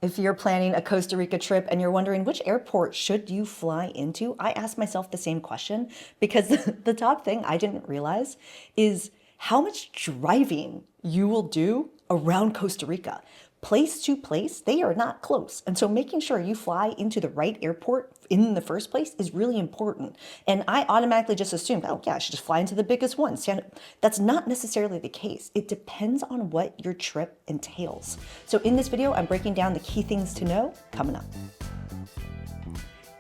If you're planning a Costa Rica trip and you're wondering which airport should you fly into, I asked myself the same question because the top thing I didn't realize is how much driving you will do around Costa Rica. Place to place, they are not close. And so making sure you fly into the right airport in the first place is really important. And I automatically just assumed, oh yeah, I should just fly into the biggest one. That's not necessarily the case. It depends on what your trip entails. So in this video, I'm breaking down the key things to know coming up.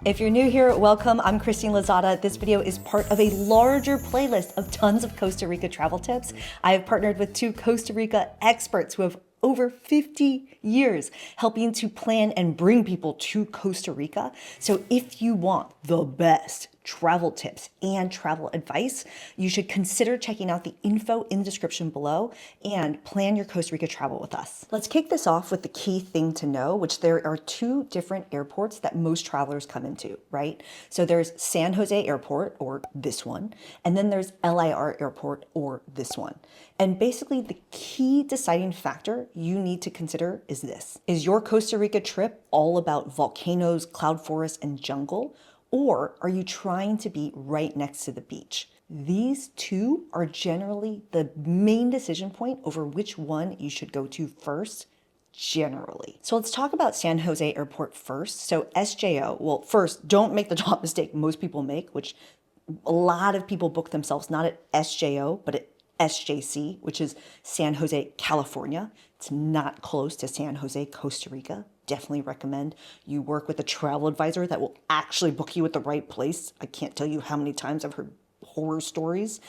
If you're new here, welcome. I'm Christine Lozada. This video is part of a larger playlist of tons of Costa Rica travel tips. I have partnered with two Costa Rica experts who have over 50 years helping to plan and bring people to Costa Rica. So if you want the best travel tips and travel advice, you should consider checking out the info in the description below and plan your Costa Rica travel with us. Let's kick this off with the key thing to know, which there are two different airports that most travelers come into, right? So there's San Jose Airport, or this one, and then there's LIR Airport, or this one. And basically the key deciding factor you need to consider is this. Is your Costa Rica trip all about volcanoes, cloud forests, and jungle? Or are you trying to be right next to the beach? These two are generally the main decision point over which one you should go to first, generally. So let's talk about San Jose Airport first. So SJO, well, first, don't make the top mistake most people make, which a lot of people book themselves not at SJO, but at SJC, which is San Jose, California. It's not close to San Jose, Costa Rica. Definitely recommend you work with a travel advisor that will actually book you at the right place. I can't tell you how many times I've heard horror stories.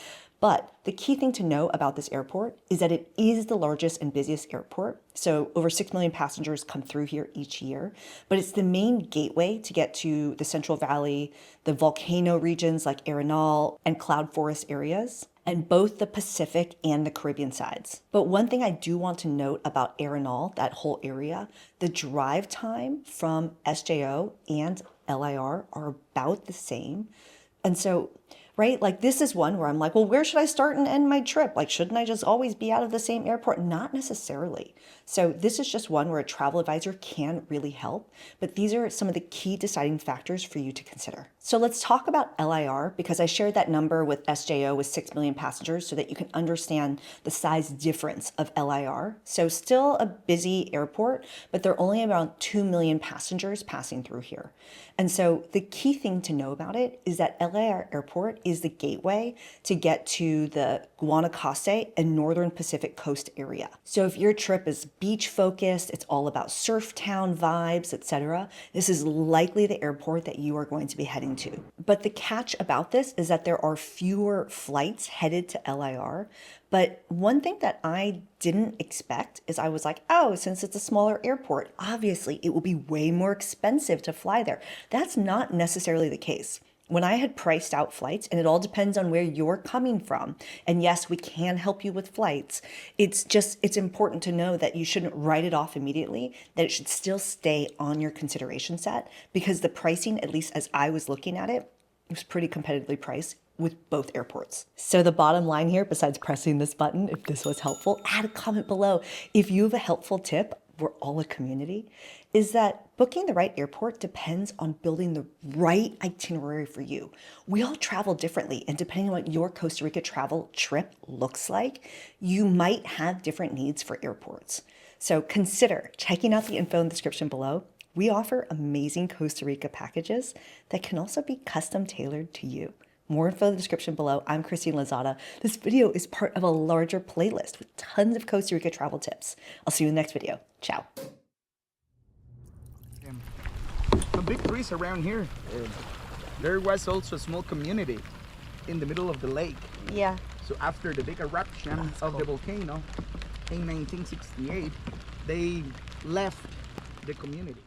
But the key thing to know about this airport is that it is the largest and busiest airport. So over 6 million passengers come through here each year, but it's the main gateway to get to the Central Valley, the volcano regions like Arenal and cloud forest areas, and both the Pacific and the Caribbean sides. But one thing I do want to note about Arenal, that whole area, the drive time from SJO and LIR are about the same. And so, right, like this is one where I'm like, well, where should I start and end my trip? Like, shouldn't I just always be out of the same airport? Not necessarily. So this is just one where a travel advisor can really help, but these are some of the key deciding factors for you to consider. So let's talk about LIR because I shared that number with SJO with 6 million passengers so that you can understand the size difference of LIR. So still a busy airport, but there are only around 2 million passengers passing through here. And so the key thing to know about it is that LIR Airport is the gateway to get to the Guanacaste and Northern Pacific Coast area. So if your trip is beach focused, it's all about surf town vibes, etc., this is likely the airport that you are going to be heading to. But the catch about this is that there are fewer flights headed to LIR. But one thing that I didn't expect is I was like, oh, since it's a smaller airport, obviously it will be way more expensive to fly there. That's not necessarily the case. When I had priced out flights, and it all depends on where you're coming from, and yes, we can help you with flights, it's important to know that you shouldn't write it off immediately, that it should still stay on your consideration set, because the pricing, at least as I was looking at it, was pretty competitively priced with both airports. So the bottom line here, besides pressing this button, if this was helpful, add a comment below. If you have a helpful tip, we're all a community, is that booking the right airport depends on building the right itinerary for you. We all travel differently, and depending on what your Costa Rica travel trip looks like, you might have different needs for airports. So consider checking out the info in the description below. We offer amazing Costa Rica packages that can also be custom tailored to you. More info in the description below. I'm Christine Lozada. This video is part of a larger playlist with tons of Costa Rica travel tips. I'll see you in the next video. Ciao. Some big trees around here. There was also a small community in the middle of the lake. Yeah. So after the big eruption of the volcano in 1968, they left the community.